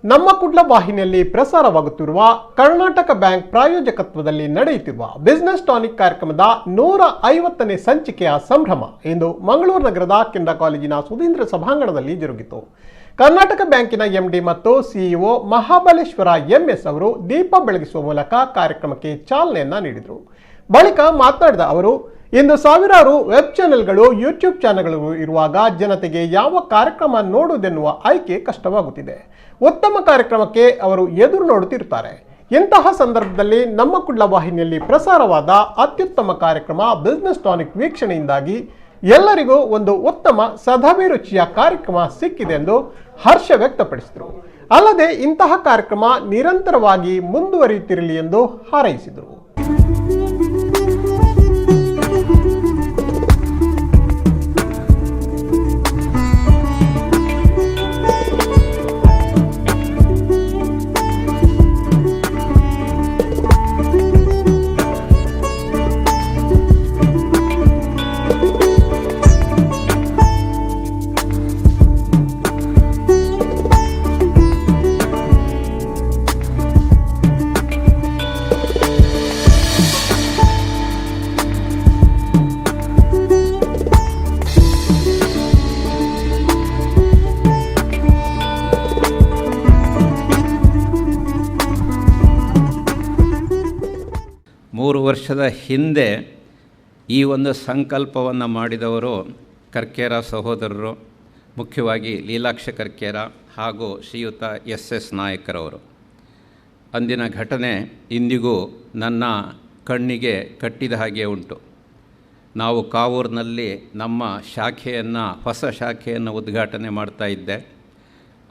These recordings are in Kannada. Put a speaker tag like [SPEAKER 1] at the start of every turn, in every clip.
[SPEAKER 1] ನಮ್ಮ ಕುಡ್ಲ ವಾಹಿನಿಯಲ್ಲಿ ಪ್ರಸಾರವಾಗುತ್ತಿರುವ ಕರ್ನಾಟಕ ಬ್ಯಾಂಕ್ ಪ್ರಾಯೋಜಕತ್ವದಲ್ಲಿ ನಡೆಯುತ್ತಿರುವ ಬಿಸಿನೆಸ್ ಟಾನಿಕ್ ಕಾರ್ಯಕ್ರಮದ 150ನೇ ಸಂಚಿಕೆಯ ಸಂಭ್ರಮ ಇಂದು ಮಂಗಳೂರು ನಗರದ ಕೆನಡಾ ಕಾಲೇಜಿನ ಸುಧೀಂದ್ರ ಸಭಾಂಗಣದಲ್ಲಿ ಜರುಗಿತು. ಕರ್ನಾಟಕ ಬ್ಯಾಂಕಿನ ಎಂಡಿ ಮತ್ತು ಸಿಇಒ ಮಹಾಬಲೇಶ್ವರ ಎಂಎಸ್ ಅವರು ದೀಪ ಬೆಳಗಿಸುವ ಮೂಲಕ ಕಾರ್ಯಕ್ರಮಕ್ಕೆ ಚಾಲನೆಯನ್ನ ನೀಡಿದರು. ಬಳಿಕ ಮಾತನಾಡಿದ ಅವರು, ಇಂದು ಸಾವಿರಾರು ವೆಬ್ ಚಾನೆಲ್ಗಳು, ಯೂಟ್ಯೂಬ್ ಚಾನೆಲ್ಗಳು ಇರುವಾಗ ಜನತೆಗೆ ಯಾವ ಕಾರ್ಯಕ್ರಮ ನೋಡುವುದೆನ್ನುವ ಆಯ್ಕೆ ಕಷ್ಟವಾಗುತ್ತಿದೆ. ಉತ್ತಮ ಕಾರ್ಯಕ್ರಮಕ್ಕೆ ಅವರು ಎದುರು ನೋಡುತ್ತಿರುತ್ತಾರೆ. ಇಂತಹ ಸಂದರ್ಭದಲ್ಲಿ ನಮ್ಮ ಕುಡ್ಲ ವಾಹಿನಿಯಲ್ಲಿ ಪ್ರಸಾರವಾದ ಅತ್ಯುತ್ತಮ ಕಾರ್ಯಕ್ರಮ ಬಿಸಿನೆಸ್ ಟಾನಿಕ್ ವೀಕ್ಷಣೆಯಿಂದಾಗಿ ಎಲ್ಲರಿಗೂ ಒಂದು ಉತ್ತಮ ಸದಾಭಿರುಚಿಯ ಕಾರ್ಯಕ್ರಮ ಸಿಕ್ಕಿದೆ ಎಂದು ಹರ್ಷ ವ್ಯಕ್ತಪಡಿಸಿದರು. ಅಲ್ಲದೆ ಇಂತಹ ಕಾರ್ಯಕ್ರಮ ನಿರಂತರವಾಗಿ ಮುಂದುವರಿಯುತ್ತಿರಲಿ ಎಂದು ಹಾರೈಸಿದರು.
[SPEAKER 2] ವರ್ಷದ ಹಿಂದೆ ಈ ಒಂದು ಸಂಕಲ್ಪವನ್ನು ಮಾಡಿದವರು ಕರ್ಕೇರ ಸಹೋದರರು, ಮುಖ್ಯವಾಗಿ ಲೀಲಾಕ್ಷ ಕರ್ಕೇರ ಹಾಗೂ ಶ್ರೀಯುತ ಎಸ್ ನಾಯಕರವರು. ಅಂದಿನ ಘಟನೆ ಇಂದಿಗೂ ನನ್ನ ಕಣ್ಣಿಗೆ ಕಟ್ಟಿದ ಹಾಗೆ ಉಂಟು. ನಾವು ಕಾವೂರಿನಲ್ಲಿ ನಮ್ಮ ಹೊಸ ಶಾಖೆಯನ್ನು ಉದ್ಘಾಟನೆ ಮಾಡ್ತಾ ಇದ್ದೆ.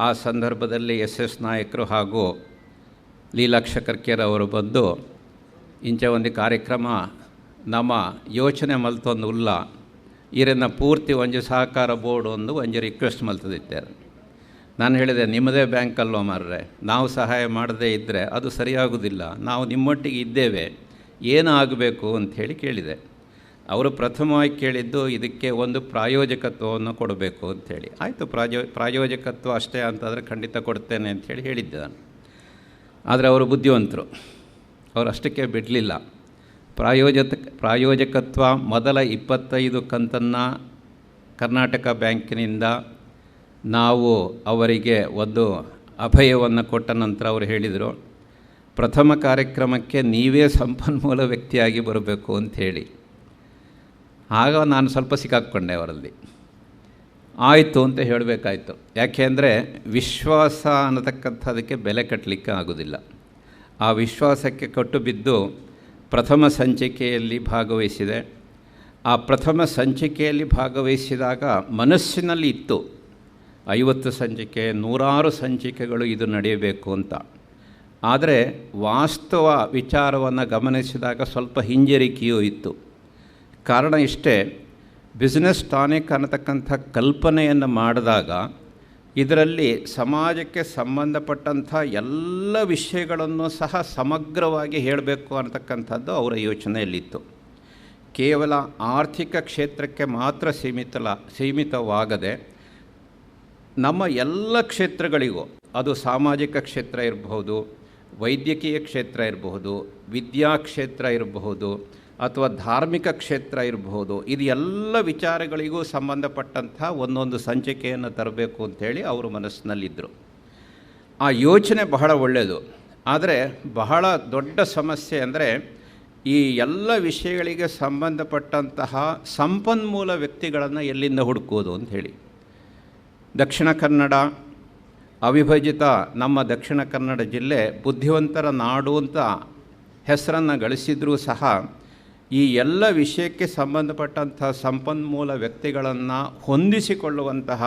[SPEAKER 2] ಆ ಸಂದರ್ಭದಲ್ಲಿ ಎಸ್ ನಾಯಕರು ಹಾಗೂ ಲೀಲಾಕ್ಷ ಕರ್ಕೇರ ಅವರು ಬಂದು ಇಂಚ ಒಂದು ಕಾರ್ಯಕ್ರಮ ನಮ್ಮ ಯೋಚನೆ ಮಲ್ತೊಂದು ಉಲ್ಲ ಈರನ್ನ ಪೂರ್ತಿ ಒಂಜಿ ಸಹಕಾರ ಬೋರ್ಡ್ ಒಂಜಿ ರಿಕ್ವೆಸ್ಟ್ ಮಲ್ತದಿದ್ದಾರೆ. ನಾನು ಹೇಳಿದೆ, ನಿಮ್ಮದೇ ಬ್ಯಾಂಕಲ್ಲೋ ಮಾರ್ರೆ, ನಾವು ಸಹಾಯ ಮಾಡದೇ ಇದ್ದರೆ ಅದು ಸರಿಯಾಗುವುದಿಲ್ಲ, ನಾವು ನಿಮ್ಮೊಟ್ಟಿಗೆ ಇದ್ದೇವೆ, ಏನು ಆಗಬೇಕು ಅಂಥೇಳಿ ಕೇಳಿದೆ. ಅವರು ಪ್ರಥಮವಾಗಿ ಕೇಳಿದ್ದು ಇದಕ್ಕೆ ಒಂದು ಪ್ರಾಯೋಜಕತ್ವವನ್ನು ಕೊಡಬೇಕು ಅಂಥೇಳಿ. ಆಯಿತು, ಪ್ರಾಯೋಜಕತ್ವ ಅಷ್ಟೇ ಅಂತಂದರೆ ಖಂಡಿತ ಕೊಡ್ತೇನೆ ಅಂಥೇಳಿ ಹೇಳಿದ್ದೆ ನಾನು. ಆದರೆ ಅವರು ಬುದ್ಧಿವಂತರು, ಅವರು ಅಷ್ಟಕ್ಕೆ ಬಿಡಲಿಲ್ಲ. ಪ್ರಾಯೋಜಕತ್ವ ಮೊದಲ 25 ಕಂತನ್ನು ಕರ್ನಾಟಕ ಬ್ಯಾಂಕಿನಿಂದ ನಾವು ಅವರಿಗೆ ಒಂದು ಅಭಯವನ್ನು ಕೊಟ್ಟ ನಂತರ ಅವರು ಹೇಳಿದರು, ಪ್ರಥಮ ಕಾರ್ಯಕ್ರಮಕ್ಕೆ ನೀವೇ ಸಂಪನ್ಮೂಲ ವ್ಯಕ್ತಿಯಾಗಿ ಬರಬೇಕು ಅಂಥೇಳಿ. ಆಗ ನಾನು ಸ್ವಲ್ಪ ಸಿಕ್ಕಾಕ್ಕೊಂಡೆ ಅವರಲ್ಲಿ. ಆಯಿತು ಅಂತ ಹೇಳಬೇಕಾಯ್ತು. ಯಾಕೆಂದರೆ ವಿಶ್ವಾಸ ಅನ್ನತಕ್ಕಂಥದಕ್ಕೆ ಬೆಲೆ ಕಟ್ಟಲಿಕ್ಕೆ ಆಗೋದಿಲ್ಲ. ಆ ವಿಶ್ವಾಸಕ್ಕೆ ಕಟ್ಟು ಬಿದ್ದು ಪ್ರಥಮ ಸಂಚಿಕೆಯಲ್ಲಿ ಭಾಗವಹಿಸಿದೆ. ಆ ಪ್ರಥಮ ಸಂಚಿಕೆಯಲ್ಲಿ ಭಾಗವಹಿಸಿದಾಗ ಮನಸ್ಸಿನಲ್ಲಿ ಇತ್ತು 50 ಸಂಚಿಕೆ, 100 ಸಂಚಿಕೆಗಳು ಇದು ನಡೆಯಬೇಕು ಅಂತ. ಆದರೆ ವಾಸ್ತವ ವಿಚಾರವನ್ನು ಗಮನಿಸಿದಾಗ ಸ್ವಲ್ಪ ಹಿಂಜರಿಕೆಯೂ ಇತ್ತು. ಕಾರಣ ಇಷ್ಟೇ, ಬಿಸಿನೆಸ್ ಟಾನಿಕ್ ಅನ್ನತಕ್ಕಂಥ ಕಲ್ಪನೆಯನ್ನು ಮಾಡಿದಾಗ ಇದರಲ್ಲಿ ಸಮಾಜಕ್ಕೆ ಸಂಬಂಧಪಟ್ಟಂಥ ಎಲ್ಲ ವಿಷಯಗಳನ್ನು ಸಹ ಸಮಗ್ರವಾಗಿ ಹೇಳಬೇಕು ಅನ್ನತಕ್ಕಂಥದ್ದು ಅವರ ಯೋಚನೆಯಲ್ಲಿತ್ತು. ಕೇವಲ ಆರ್ಥಿಕ ಕ್ಷೇತ್ರಕ್ಕೆ ಮಾತ್ರ ಸೀಮಿತವಾಗದೆ ನಮ್ಮ ಎಲ್ಲ ಕ್ಷೇತ್ರಗಳಿಗೂ, ಅದು ಸಾಮಾಜಿಕ ಕ್ಷೇತ್ರ ಇರಬಹುದು, ವೈದ್ಯಕೀಯ ಕ್ಷೇತ್ರ ಇರಬಹುದು, ವಿದ್ಯಾ ಕ್ಷೇತ್ರ ಇರಬಹುದು, ಅಥವಾ ಧಾರ್ಮಿಕ ಕ್ಷೇತ್ರ ಇರಬಹುದು, ಇದು ಎಲ್ಲ ವಿಚಾರಗಳಿಗೂ ಸಂಬಂಧಪಟ್ಟಂಥ ಒಂದೊಂದು ಸಂಚಿಕೆಯನ್ನು ತರಬೇಕು ಅಂಥೇಳಿ ಅವರು ಮನಸ್ಸಿನಲ್ಲಿದ್ದರು. ಆ ಯೋಚನೆ ಬಹಳ ಒಳ್ಳೆಯದು. ಆದರೆ ಬಹಳ ದೊಡ್ಡ ಸಮಸ್ಯೆ ಅಂದರೆ ಈ ಎಲ್ಲ ವಿಷಯಗಳಿಗೆ ಸಂಬಂಧಪಟ್ಟಂತಹ ಸಂಪನ್ಮೂಲ ವ್ಯಕ್ತಿಗಳನ್ನು ಎಲ್ಲಿಂದ ಹುಡುಕೋದು ಅಂಥೇಳಿ. ದಕ್ಷಿಣ ಕನ್ನಡ ಅವಿಭಜಿತ ನಮ್ಮ ದಕ್ಷಿಣ ಕನ್ನಡ ಜಿಲ್ಲೆ ಬುದ್ಧಿವಂತರ ನಾಡು ಅಂತ ಹೆಸರನ್ನು ಗಳಿಸಿದರೂ ಸಹ ಈ ಎಲ್ಲ ವಿಷಯಕ್ಕೆ ಸಂಬಂಧಪಟ್ಟಂಥ ಸಂಪನ್ಮೂಲ ವ್ಯಕ್ತಿಗಳನ್ನು ಹೊಂದಿಸಿಕೊಳ್ಳುವಂತಹ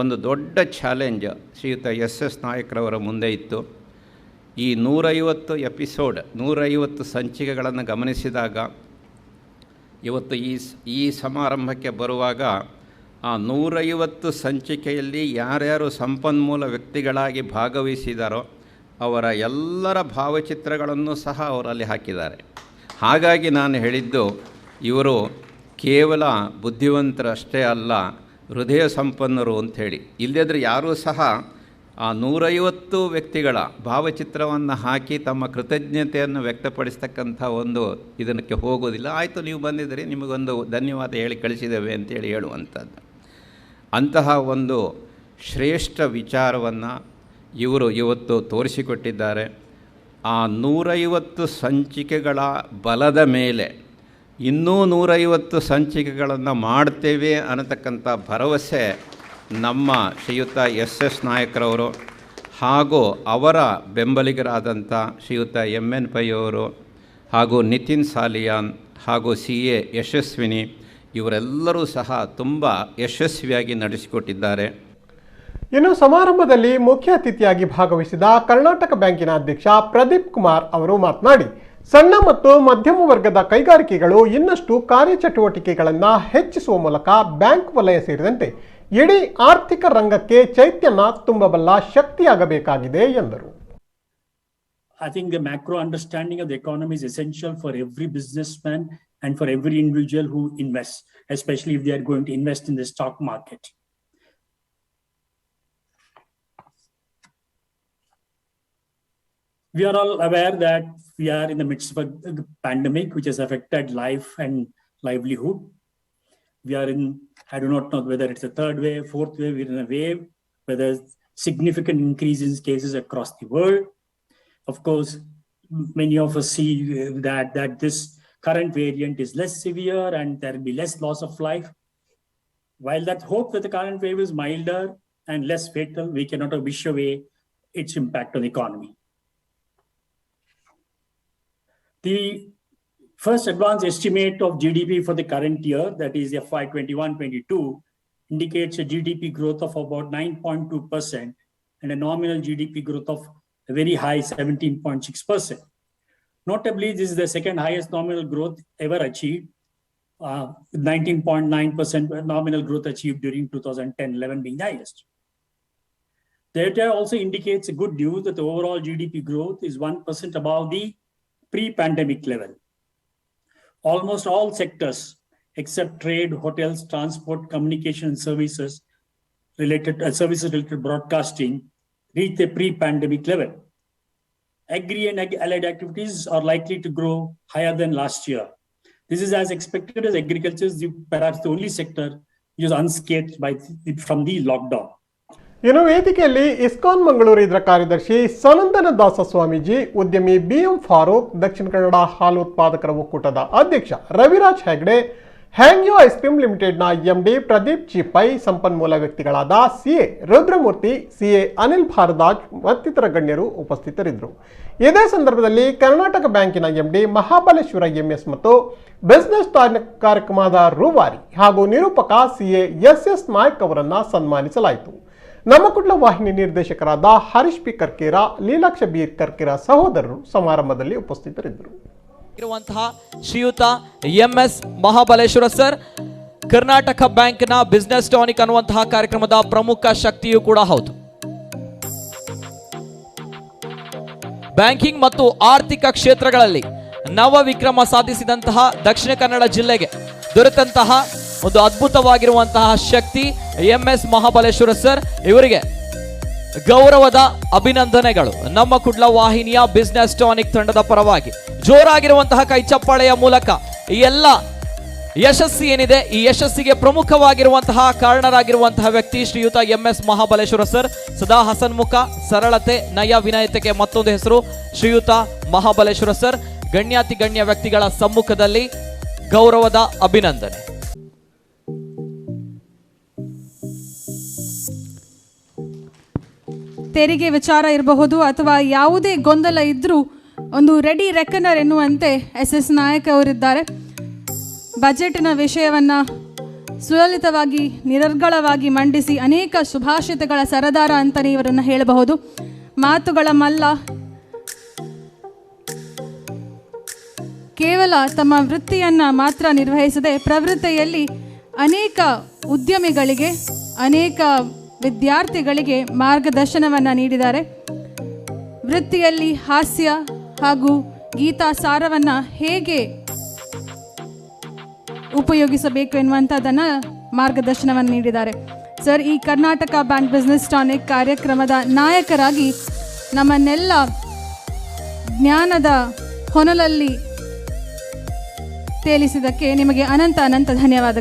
[SPEAKER 2] ಒಂದು ದೊಡ್ಡ ಚಾಲೆಂಜ್ ಶ್ರೀಯುತ ಎಸ್ ನಾಯಕರವರ ಮುಂದೆ ಇತ್ತು. ಈ 150 ಸಂಚಿಕೆಗಳನ್ನು ಗಮನಿಸಿದಾಗ ಇವತ್ತು ಈ ಸಮಾರಂಭಕ್ಕೆ ಬರುವಾಗ ಆ 150 ಸಂಚಿಕೆಯಲ್ಲಿ ಯಾರ್ಯಾರು ಸಂಪನ್ಮೂಲ ವ್ಯಕ್ತಿಗಳಾಗಿ ಭಾಗವಹಿಸಿದಾರೋ ಅವರ ಎಲ್ಲರ ಭಾವಚಿತ್ರಗಳನ್ನು ಸಹ ಅವರಲ್ಲಿ ಹಾಕಿದ್ದಾರೆ. ಹಾಗಾಗಿ ನಾನು ಹೇಳಿದ್ದು, ಇವರು ಕೇವಲ ಬುದ್ಧಿವಂತರಷ್ಟೇ ಅಲ್ಲ, ಹೃದಯ ಸಂಪನ್ನರು ಅಂಥೇಳಿ. ಇಲ್ಲದಿದ್ದರೆ ಯಾರೂ ಸಹ ಆ 150 ವ್ಯಕ್ತಿಗಳ ಭಾವಚಿತ್ರವನ್ನು ಹಾಕಿ ತಮ್ಮ ಕೃತಜ್ಞತೆಯನ್ನು ವ್ಯಕ್ತಪಡಿಸ್ತಕ್ಕಂಥ ಒಂದು ಇದಕ್ಕೆ ಹೋಗೋದಿಲ್ಲ. ಆಯಿತು, ನೀವು ಬಂದಿದ್ದೀರಿ, ನಿಮಗೊಂದು ಧನ್ಯವಾದ ಹೇಳಿ ಕಳಿಸಿದ್ದೇವೆ ಅಂತೇಳಿ ಹೇಳುವಂಥದ್ದು. ಅಂತಹ ಒಂದು ಶ್ರೇಷ್ಠ ವಿಚಾರವನ್ನು ಇವರು ಇವತ್ತು ತೋರಿಸಿಕೊಟ್ಟಿದ್ದಾರೆ. ಆ 150 ಸಂಚಿಕೆಗಳ ಬಲದ ಮೇಲೆ ಇನ್ನೂ 150 ಸಂಚಿಕೆಗಳನ್ನು ಮಾಡ್ತೇವೆ ಅನ್ನತಕ್ಕಂಥ ಭರವಸೆ ನಮ್ಮ ಶ್ರೀಯುತ ಎಸ್ ನಾಯಕರವರು ಹಾಗೂ ಅವರ ಬೆಂಬಲಿಗರಾದಂಥ ಶ್ರೀಯುತ MN ಪೈ ಅವರು ಹಾಗೂ ನಿತಿನ್ ಸಾಲಿಯಾನ್ ಹಾಗೂ CA ಯಶಸ್ವಿನಿ ಇವರೆಲ್ಲರೂ ಸಹ ತುಂಬ ಯಶಸ್ವಿಯಾಗಿ ನಡೆಸಿಕೊಟ್ಟಿದ್ದಾರೆ.
[SPEAKER 1] ಇನ್ನು ಸಮಾರಂಭದಲ್ಲಿ ಮುಖ್ಯ ಅತಿಥಿಯಾಗಿ ಭಾಗವಹಿಸಿದ ಕರ್ನಾಟಕ ಬ್ಯಾಂಕಿನ ಅಧ್ಯಕ್ಷ ಪ್ರದೀಪ್ ಕುಮಾರ್ ಅವರು ಮಾತನಾಡಿ, ಸಣ್ಣ ಮತ್ತು ಮಧ್ಯಮ ವರ್ಗದ ಕೈಗಾರಿಕೆಗಳು ಇನ್ನಷ್ಟು ಕಾರ್ಯಚಟುವಟಿಕೆಗಳನ್ನು ಹೆಚ್ಚಿಸುವ ಮೂಲಕ ಬ್ಯಾಂಕ್ ವಲಯ ಸೇರಿದಂತೆ ಇಡೀ ಆರ್ಥಿಕ ರಂಗಕ್ಕೆ ಚೈತನ್ಯ ತುಂಬಬಲ್ಲ ಶಕ್ತಿಯಾಗಬೇಕಾಗಿದೆ ಎಂದರು.
[SPEAKER 3] I think the macro understanding of the economy is essential for every businessman and for every individual who invests, especially if they are going to invest in the stock market. We are all aware that we are in the midst of a pandemic which has affected life and livelihood. We are in, I do not know whether it's a third wave, fourth wave, we're in a wave where there's significant increase in cases across the world. Of course, many of us see that this current variant is less severe and there will be less loss of life. While that hope that the current wave is milder and less fatal, we cannot wish away its impact on the economy. The first advanced estimate of GDP for the current year, that is FY 21-22, indicates a GDP growth of about 9.2% and a nominal GDP growth of a very high 17.6%. Notably, this is the second highest nominal growth ever achieved, 19.9% nominal growth achieved during 2010-11 being the highest. The data also indicates a good news that the overall GDP growth is 1% above the pre-pandemic level. Almost all sectors except trade, hotels, transport, communication and services related broadcasting reach the pre-pandemic level. Agri and allied activities are likely to grow higher than last year. This is as expected, as agriculture is perhaps the only sector which is unscathed from the lockdown.
[SPEAKER 1] ಇನ್ನು ವೇದಿಕೆಯಲ್ಲಿ ಇಸ್ಕಾನ್ ಮಂಗಳೂರು ಇದರ ಕಾರ್ಯದರ್ಶಿ ಸನಂದನ ದಾಸ ಸ್ವಾಮೀಜಿ, ಉದ್ಯಮಿ BM ಫಾರೂಕ್, ದಕ್ಷಿಣ ಕನ್ನಡ ಹಾಲು ಉತ್ಪಾದಕರ ಒಕ್ಕೂಟದ ಅಧ್ಯಕ್ಷ ರವಿರಾಜ್ ಹೆಗ್ಡೆ, ಹ್ಯಾಂಗ್ಯೋ ಐಸ್ ಕ್ರೀಮ್ ಲಿಮಿಟೆಡ್ನ MD ಪ್ರದೀಪ್ ಚಿಪೈ, ಸಂಪನ್ಮೂಲ ವ್ಯಕ್ತಿಗಳಾದ CA ರುದ್ರಮೂರ್ತಿ, CA ಅನಿಲ್ ಭಾರದ್ವಾಜ್ ಮತ್ತಿತರ ಗಣ್ಯರು ಉಪಸ್ಥಿತರಿದ್ದರು. ಇದೇ ಸಂದರ್ಭದಲ್ಲಿ ಕರ್ನಾಟಕ ಬ್ಯಾಂಕಿನ MD ಮಹಾಬಲೇಶ್ವರ MS ಮತ್ತು ಬಿಸಿನೆಸ್ ಕಾರ್ಯಕ್ರಮದ ರೂವಾರಿ ಹಾಗೂ ನಿರೂಪಕ CA SS ನಾಯಕ್ ಅವರನ್ನು ಸನ್ಮಾನಿಸಲಾಯಿತು. ನಮ್ಮ ಕುಡ್ಲ ವಾಹಿನಿ ನಿರ್ದೇಶಕರಾದ ಹರೀಶ್ ಪಿ ಕರ್ಕೇರ, ಲೀಲಾಕ್ಷ ಬಿ ಕರ್ಕೇರ ಸಹೋದರರು ಸಮಾರಂಭದಲ್ಲಿ ಉಪಸ್ಥಿತರಿದ್ದರು.
[SPEAKER 4] ಶ್ರೀಯುತ MS ಮಹಾಬಲೇಶ್ವರ ಸರ್ ಕರ್ನಾಟಕ ಬ್ಯಾಂಕ್ನ ಬಿಸಿನೆಸ್ ಟಾನಿಕ್ ಅನ್ನುವಂತಹ ಕಾರ್ಯಕ್ರಮದ ಪ್ರಮುಖ ಶಕ್ತಿಯೂ ಕೂಡ ಹೌದು. ಬ್ಯಾಂಕಿಂಗ್ ಮತ್ತು ಆರ್ಥಿಕ ಕ್ಷೇತ್ರಗಳಲ್ಲಿ ನವ ವಿಕ್ರಮ ಸಾಧಿಸಿದಂತಹ ದಕ್ಷಿಣ ಕನ್ನಡ ಜಿಲ್ಲೆಗೆ ದೊರೆತಂತಹ ಒಂದು ಅದ್ಭುತವಾಗಿರುವಂತಹ ಶಕ್ತಿ MS ಮಹಾಬಲೇಶ್ವರ ಸರ್, ಇವರಿಗೆ ಗೌರವದ ಅಭಿನಂದನೆಗಳು. ನಮ್ಮ ಕುಡ್ಲ ವಾಹಿನಿಯ ಬಿಸಿನೆಸ್ ಟಾನಿಕ್ ತಂಡದ ಪರವಾಗಿ ಜೋರಾಗಿರುವಂತಹ ಕೈ ಚಪ್ಪಾಳೆಯ ಮೂಲಕ ಈ ಎಲ್ಲ ಯಶಸ್ಸು ಏನಿದೆ, ಈ ಯಶಸ್ಸಿಗೆ ಪ್ರಮುಖವಾಗಿರುವಂತಹ ಕಾರಣರಾಗಿರುವಂತಹ ವ್ಯಕ್ತಿ ಶ್ರೀಯುತ MS ಮಹಾಬಲೇಶ್ವರ ಸರ್. ಸದಾ ಹಸನ್ಮುಖ, ಸರಳತೆ, ನಯ ವಿನಯತೆಗೆ ಮತ್ತೊಂದು ಹೆಸರು ಶ್ರೀಯುತ ಮಹಾಬಲೇಶ್ವರ ಸರ್. ಗಣ್ಯಾತಿ ಗಣ್ಯ ವ್ಯಕ್ತಿಗಳ ಸಮ್ಮುಖದಲ್ಲಿ ಗೌರವದ ಅಭಿನಂದನೆ.
[SPEAKER 5] ತೆರಿಗೆ ವಿಚಾರ ಇರಬಹುದು ಅಥವಾ ಯಾವುದೇ ಗೊಂದಲ ಇದ್ರೂ ಒಂದು ರೆಡಿ ರೆಕನರ್ ಎನ್ನುವಂತೆ SS ನಾಯಕ್ ಅವರಿದ್ದಾರೆ. ಬಜೆಟ್ನ ವಿಷಯವನ್ನು ಸುಲಲಿತವಾಗಿ ನಿರರ್ಗಳವಾಗಿ ಮಂಡಿಸಿ ಅನೇಕ ಶುಭಾಷಿತಗಳ ಸರದಾರ ಅಂತಲೇ ಇವರನ್ನು ಹೇಳಬಹುದು. ಮಾತುಗಳ ಮಲ್ಲ. ಕೇವಲ ತಮ್ಮ ವೃತ್ತಿಯನ್ನು ಮಾತ್ರ ನಿರ್ವಹಿಸದೆ ಪ್ರವೃತ್ತಿಯಲ್ಲಿ ಅನೇಕ ಉದ್ಯಮಿಗಳಿಗೆ, ಅನೇಕ ವಿದ್ಯಾರ್ಥಿಗಳಿಗೆ ಮಾರ್ಗದರ್ಶನವನ್ನು ನೀಡಿದ್ದಾರೆ. ವೃತ್ತಿಯಲ್ಲಿ ಹಾಸ್ಯ ಹಾಗೂ ಗೀತಾ ಸಾರವನ್ನು ಹೇಗೆ ಉಪಯೋಗಿಸಬೇಕು ಎನ್ನುವಂಥದ್ದನ್ನು ಮಾರ್ಗದರ್ಶನವನ್ನು ನೀಡಿದ್ದಾರೆ. ಸರ್, ಈ ಕರ್ನಾಟಕ ಬ್ಯಾಂಕ್ ಬಿಸ್ನೆಸ್ ಟಾನಿಕ್ ಕಾರ್ಯಕ್ರಮದ ನಾಯಕರಾಗಿ ನಮ್ಮನ್ನೆಲ್ಲ ಜ್ಞಾನದ ಹೊನಲಲ್ಲಿ ತೇಲಿಸಿದ್ದಕ್ಕೆ ನಿಮಗೆ ಅನಂತ ಧನ್ಯವಾದಗಳು.